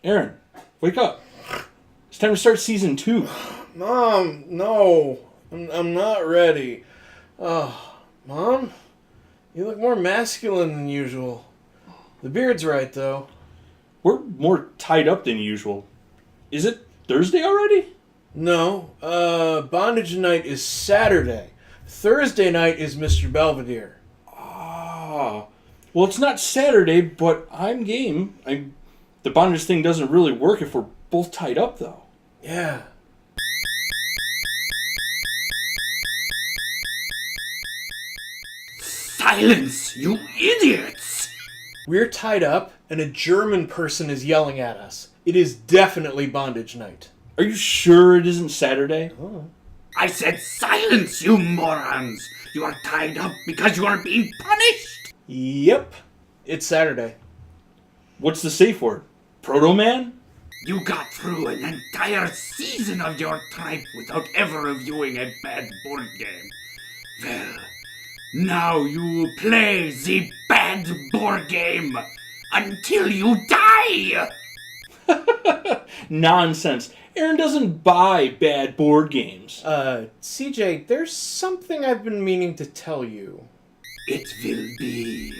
Aaron, wake up. It's time to start season 2. Mom, no. I'm not ready. Oh, Mom, you look more masculine than usual. The beard's right, though. We're more tied up than usual. Is it Thursday already? No, bondage night is Saturday. Thursday night is Mr. Belvedere. Ah. Well, it's not Saturday, but I'm game. The bondage thing doesn't really work if we're both tied up, though. Yeah. Silence, you idiots! We're tied up, and a German person is yelling at us. It is definitely bondage night. Are you sure it isn't Saturday? Oh. I said silence, you morons! You are tied up because you are being punished! Yep, it's Saturday. What's the safe word? Proto-man? You got through an entire season of your tribe without ever reviewing a bad board game. Well, now you will play the bad board game until you die! Nonsense. Aaron doesn't buy bad board games. CJ, there's something I've been meaning to tell you. It will be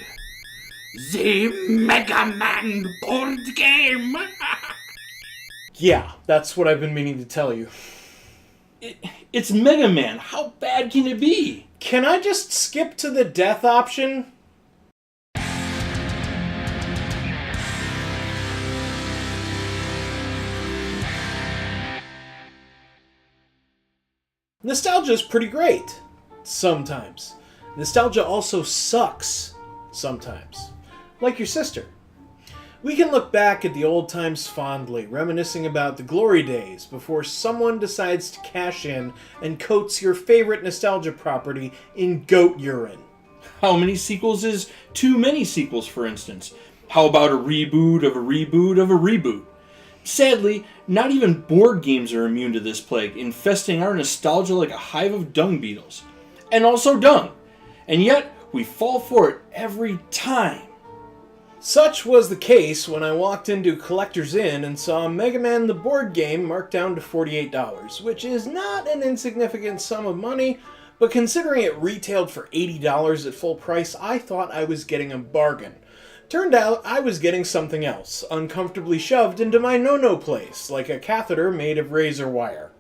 the Mega Man board game! Yeah, that's what I've been meaning to tell you. It's Mega Man. How bad can it be? Can I just skip to the death option? Nostalgia's pretty great. Sometimes. Nostalgia also sucks. Sometimes. Like your sister. We can look back at the old times fondly, reminiscing about the glory days before someone decides to cash in and coats your favorite nostalgia property in goat urine. How many sequels is too many sequels, for instance? How about a reboot of a reboot of a reboot? Sadly, not even board games are immune to this plague, infesting our nostalgia like a hive of dung beetles. And also dung. And yet, we fall for it every time. Such was the case when I walked into Collector's Inn and saw Mega Man the board game marked down to $48, which is not an insignificant sum of money, but considering it retailed for $80 at full price, I thought I was getting a bargain. Turned out I was getting something else, uncomfortably shoved into my no-no place, like a catheter made of razor wire.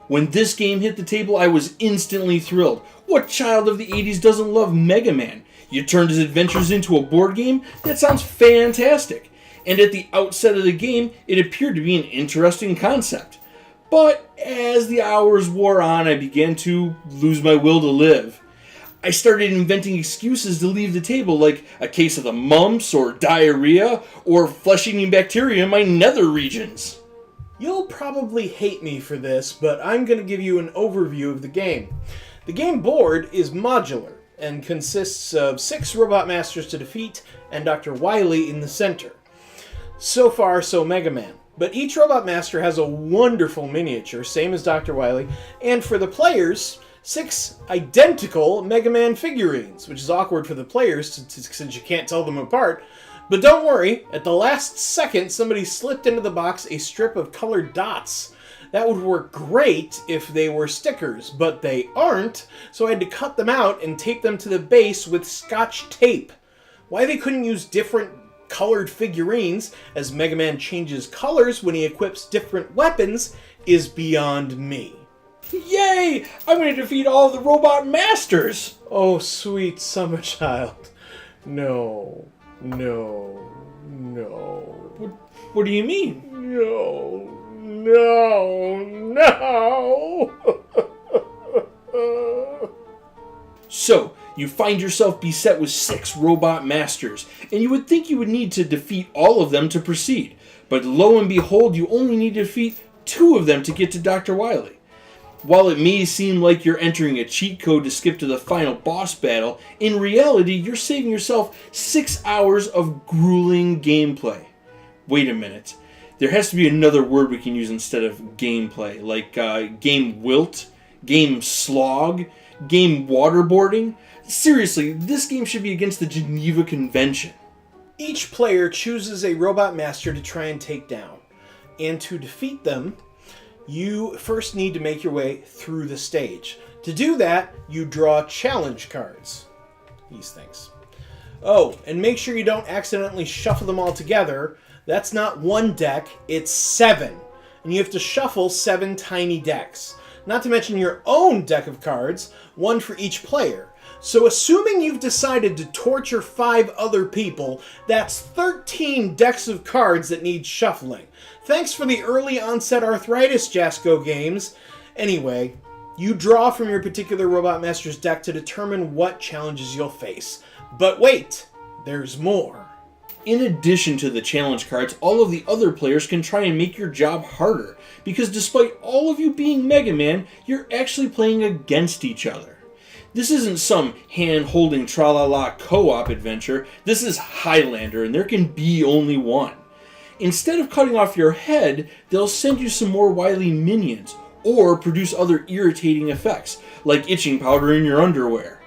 When this game hit the table, I was instantly thrilled. What child of the 80s doesn't love Mega Man? You turned his adventures into a board game? That sounds fantastic. And at the outset of the game, it appeared to be an interesting concept. But as the hours wore on, I began to lose my will to live. I started inventing excuses to leave the table, like a case of the mumps, or diarrhea, or flesh-eating bacteria in my nether regions. You'll probably hate me for this, but I'm going to give you an overview of the game. The game board is modular and consists of 6 Robot Masters to defeat and Dr. Wily in the center. So far, so Mega Man. But each Robot Master has a wonderful miniature, same as Dr. Wily, and for the players, 6 identical Mega Man figurines, which is awkward for the players since you can't tell them apart. But don't worry, at the last second, somebody slipped into the box a strip of colored dots. That would work great if they were stickers, but they aren't, so I had to cut them out and tape them to the base with Scotch tape. Why they couldn't use different colored figurines, as Mega Man changes colors when he equips different weapons, is beyond me. Yay! I'm going to defeat all the Robot Masters! Oh, sweet summer child. No. No. No. What do you mean? No. No. No. So, you find yourself beset with 6 Robot Masters, and you would think you would need to defeat all of them to proceed. But lo and behold, you only need to defeat 2 of them to get to Dr. Wily. While it may seem like you're entering a cheat code to skip to the final boss battle, in reality, you're saving yourself 6 hours of grueling gameplay. Wait a minute. There has to be another word we can use instead of gameplay, like game wilt, game slog, game waterboarding. Seriously, this game should be against the Geneva Convention. Each player chooses a Robot Master to try and take down. And to defeat them, you first need to make your way through the stage. To do that, you draw challenge cards. These things. Oh, and make sure you don't accidentally shuffle them all together. That's not one deck, it's 7. And you have to shuffle 7 tiny decks. Not to mention your own deck of cards, one for each player. So assuming you've decided to torture 5 other people, that's 13 decks of cards that need shuffling. Thanks for the early onset arthritis, Jasco Games. Anyway, you draw from your particular Robot Master's deck to determine what challenges you'll face. But wait, there's more. In addition to the challenge cards, all of the other players can try and make your job harder, because despite all of you being Mega Man, you're actually playing against each other. This isn't some hand-holding tra-la-la co-op adventure, this is Highlander, and there can be only one. Instead of cutting off your head, they'll send you some more wily minions, or produce other irritating effects, like itching powder in your underwear.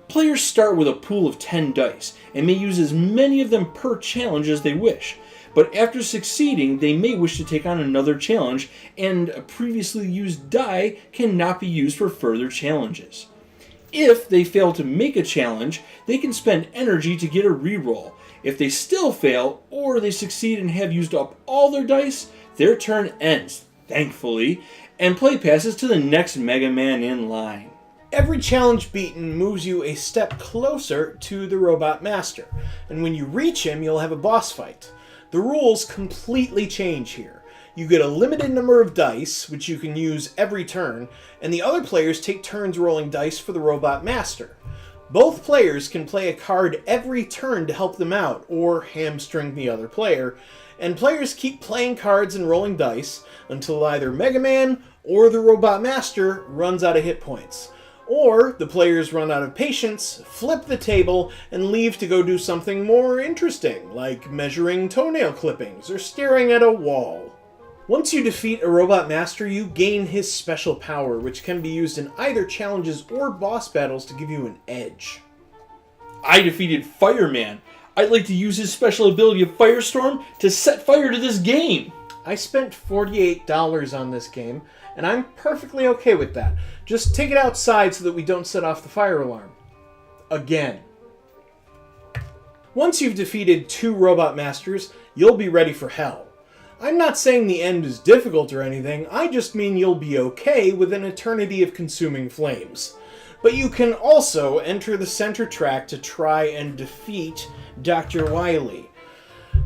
Players start with a pool of 10 dice, and may use as many of them per challenge as they wish. But after succeeding, they may wish to take on another challenge, and a previously used die cannot be used for further challenges. If they fail to make a challenge, they can spend energy to get a reroll. If they still fail, or they succeed and have used up all their dice, their turn ends, thankfully, and play passes to the next Mega Man in line. Every challenge beaten moves you a step closer to the Robot Master, and when you reach him, you'll have a boss fight. The rules completely change here. You get a limited number of dice, which you can use every turn, and the other players take turns rolling dice for the Robot Master. Both players can play a card every turn to help them out, or hamstring the other player, and players keep playing cards and rolling dice until either Mega Man or the Robot Master runs out of hit points. Or the players run out of patience, flip the table, and leave to go do something more interesting, like measuring toenail clippings or staring at a wall. Once you defeat a Robot Master, you gain his special power, which can be used in either challenges or boss battles to give you an edge. I defeated Fireman. I'd like to use his special ability of Firestorm to set fire to this game. I spent $48 on this game, and I'm perfectly okay with that. Just take it outside so that we don't set off the fire alarm. Again. Once you've defeated 2 Robot Masters, you'll be ready for hell. I'm not saying the end is difficult or anything, I just mean you'll be okay with an eternity of consuming flames. But you can also enter the center track to try and defeat Dr. Wily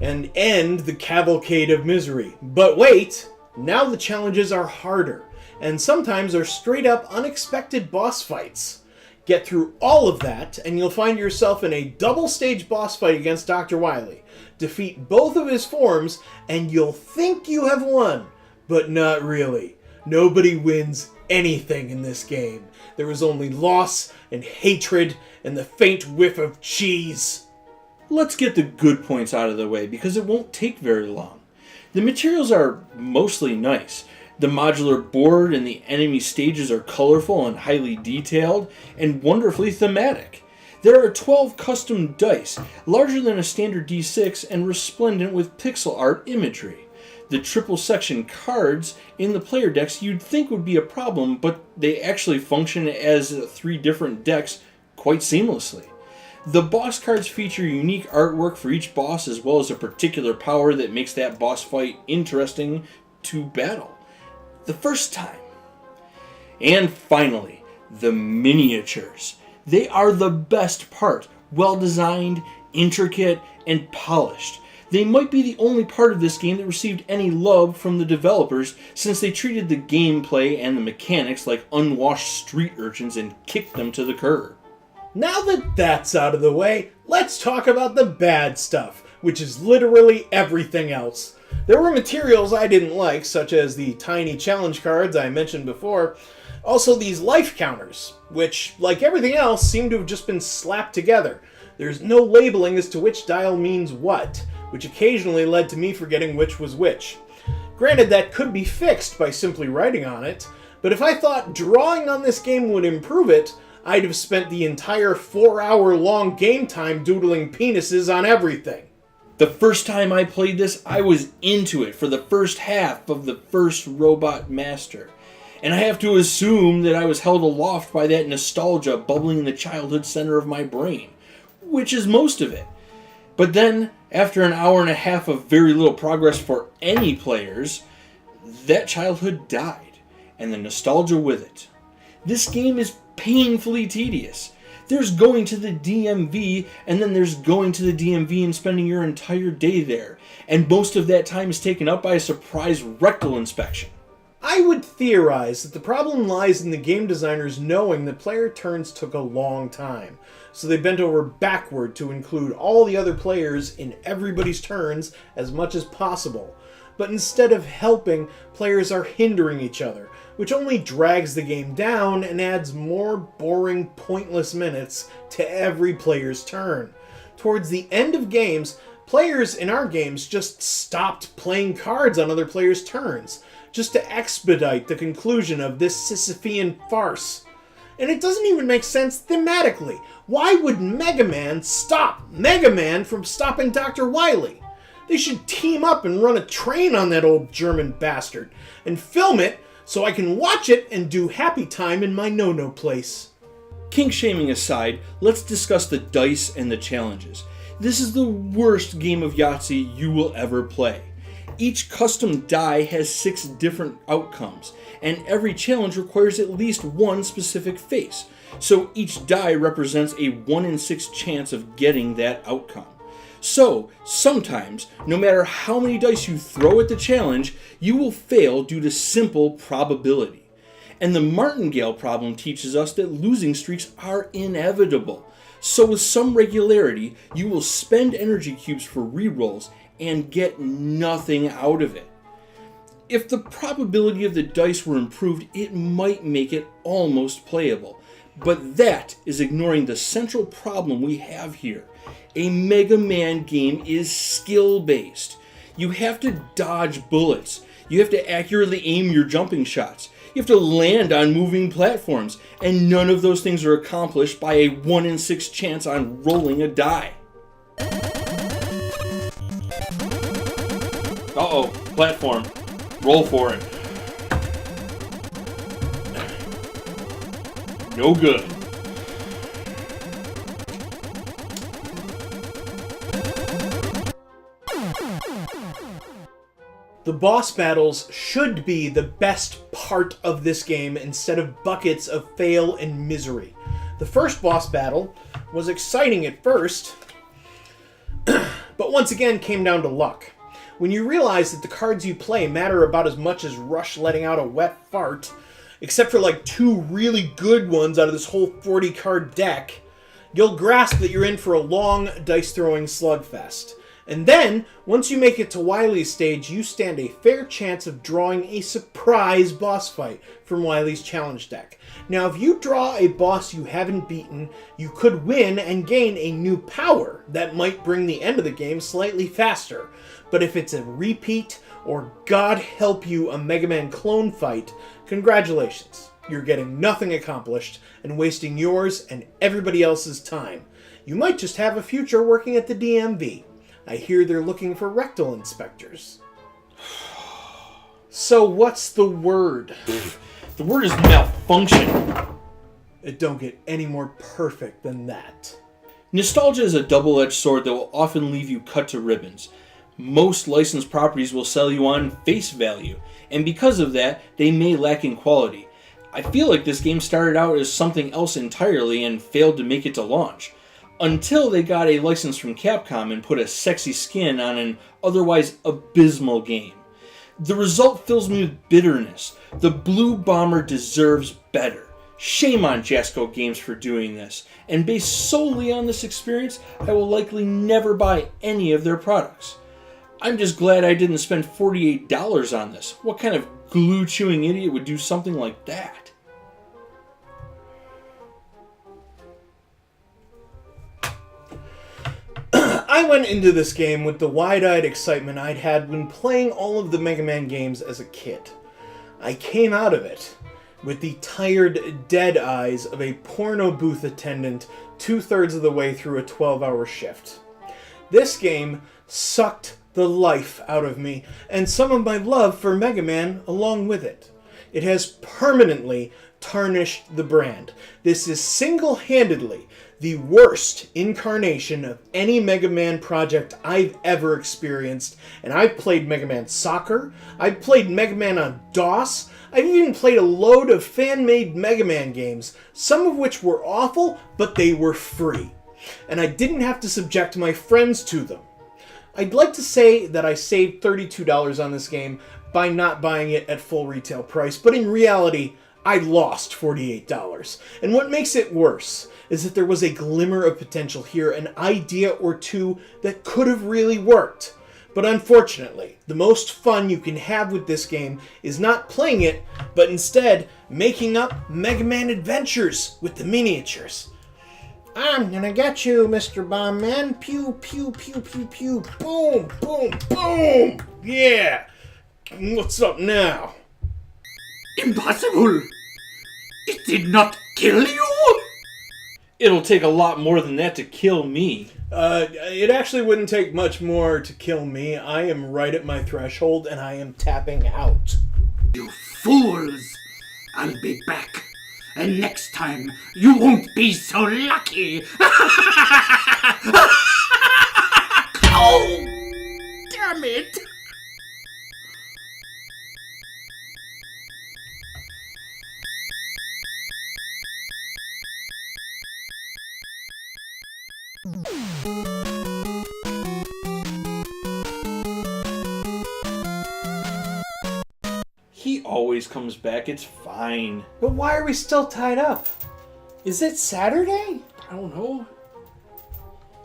and end the cavalcade of misery. But wait! Now the challenges are harder, and sometimes are straight up unexpected boss fights. Get through all of that, and you'll find yourself in a double-stage boss fight against Dr. Wily. Defeat both of his forms, and you'll think you have won, but not really. Nobody wins anything in this game. There is only loss and hatred and the faint whiff of cheese. Let's get the good points out of the way, because it won't take very long. The materials are mostly nice. The modular board and the enemy stages are colorful and highly detailed, and wonderfully thematic. There are 12 custom dice, larger than a standard D6 and resplendent with pixel art imagery. The triple section cards in the player decks you'd think would be a problem, but they actually function as 3 different decks quite seamlessly. The boss cards feature unique artwork for each boss, as well as a particular power that makes that boss fight interesting to battle the first time. And finally, the miniatures. They are the best part. Well designed, intricate, and polished. They might be the only part of this game that received any love from the developers, since they treated the gameplay and the mechanics like unwashed street urchins and kicked them to the curb. Now that that's out of the way, let's talk about the bad stuff, which is literally everything else. There were materials I didn't like, such as the tiny challenge cards I mentioned before. Also these life counters, which, like everything else, seem to have just been slapped together. There's no labeling as to which dial means what, which occasionally led to me forgetting which was which. Granted, that could be fixed by simply writing on it, but if I thought drawing on this game would improve it, I'd have spent the entire 4-hour-long game time doodling penises on everything. The first time I played this, I was into it for the first half of the first Robot Master. And I have to assume that I was held aloft by that nostalgia bubbling in the childhood center of my brain, which is most of it. But then, after an hour and a half of very little progress for any players, that childhood died, and the nostalgia with it. This game is painfully tedious. There's going to the DMV, and then there's going to the DMV and spending your entire day there, and most of that time is taken up by a surprise rectal inspection. I would theorize that the problem lies in the game designers knowing that player turns took a long time, so they bent over backward to include all the other players in everybody's turns as much as possible. But instead of helping, players are hindering each other, which only drags the game down and adds more boring, pointless minutes to every player's turn. Towards the end of games, players in our games just stopped playing cards on other players' turns, just to expedite the conclusion of this Sisyphean farce. And it doesn't even make sense thematically. Why would Mega Man stop Mega Man from stopping Dr. Wily? They should team up and run a train on that old German bastard, and film it so I can watch it and do happy time in my no-no place. Kink shaming aside, let's discuss the dice and the challenges. This is the worst game of Yahtzee you will ever play. Each custom die has 6 different outcomes, and every challenge requires at least one specific face, so each die represents a 1 in 6 chance of getting that outcome. So, sometimes, no matter how many dice you throw at the challenge, you will fail due to simple probability. And the martingale problem teaches us that losing streaks are inevitable. So with some regularity, you will spend energy cubes for rerolls and get nothing out of it. If the probability of the dice were improved, it might make it almost playable. But that is ignoring the central problem we have here. A Mega Man game is skill-based. You have to dodge bullets. You have to accurately aim your jumping shots. You have to land on moving platforms. And none of those things are accomplished by a 1 in 6 chance on rolling a die. Uh-oh, platform. Roll for it. No good. The boss battles should be the best part of this game instead of buckets of fail and misery. The first boss battle was exciting at first, but once again came down to luck. When you realize that the cards you play matter about as much as Rush letting out a wet fart, except for like 2 really good ones out of this whole 40 card deck, you'll grasp that you're in for a long dice throwing slugfest. And then, once you make it to Wily's stage, you stand a fair chance of drawing a surprise boss fight from Wily's challenge deck. Now, if you draw a boss you haven't beaten, you could win and gain a new power that might bring the end of the game slightly faster. But if it's a repeat, or God help you, a Mega Man clone fight, congratulations. You're getting nothing accomplished and wasting yours and everybody else's time. You might just have a future working at the DMV. I hear they're looking for rectal inspectors. So what's the word? The word is malfunction. It don't get any more perfect than that. Nostalgia is a double-edged sword that will often leave you cut to ribbons. Most licensed properties will sell you on face value, and because of that, they may lack in quality. I feel like this game started out as something else entirely and failed to make it to launch. Until they got a license from Capcom and put a sexy skin on an otherwise abysmal game. The result fills me with bitterness. The Blue Bomber deserves better. Shame on Jasco Games for doing this, and based solely on this experience, I will likely never buy any of their products. I'm just glad I didn't spend $48 on this. What kind of glue-chewing idiot would do something like that? I went into this game with the wide-eyed excitement I'd had when playing all of the Mega Man games as a kid. I came out of it with the tired, dead eyes of a porno booth attendant 2/3 of the way through a 12-hour shift. This game sucked the life out of me, and some of my love for Mega Man along with it. It has permanently tarnished the brand. This is single-handedly the worst incarnation of any Mega Man project I've ever experienced, and I've played Mega Man Soccer, I've played Mega Man on DOS, I've even played a load of fan-made Mega Man games, some of which were awful, but they were free, and I didn't have to subject my friends to them. I'd like to say that I saved $32 on this game by not buying it at full retail price, but in reality, I lost $48. And what makes it worse is that there was a glimmer of potential here, an idea or two that could have really worked. But unfortunately, the most fun you can have with this game is not playing it, but instead making up Mega Man adventures with the miniatures. I'm gonna get you, Mr. Bomb Man. Pew, pew, pew, pew, pew. Boom, boom, boom. Yeah. What's up now? Impossible! It did not kill you? It'll take a lot more than that to kill me. It actually wouldn't take much more to kill me. I am right at my threshold, and I am tapping out. You fools! I'll be back. And next time, you won't be so lucky! Oh! Damn it! He always comes back, it's fine. But why are we still tied up? Is it Saturday? I don't know.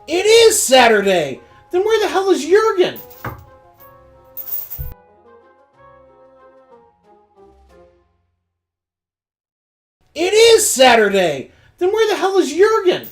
It is Saturday! Then where the hell is Jurgen? It is Saturday! Then where the hell is Jurgen?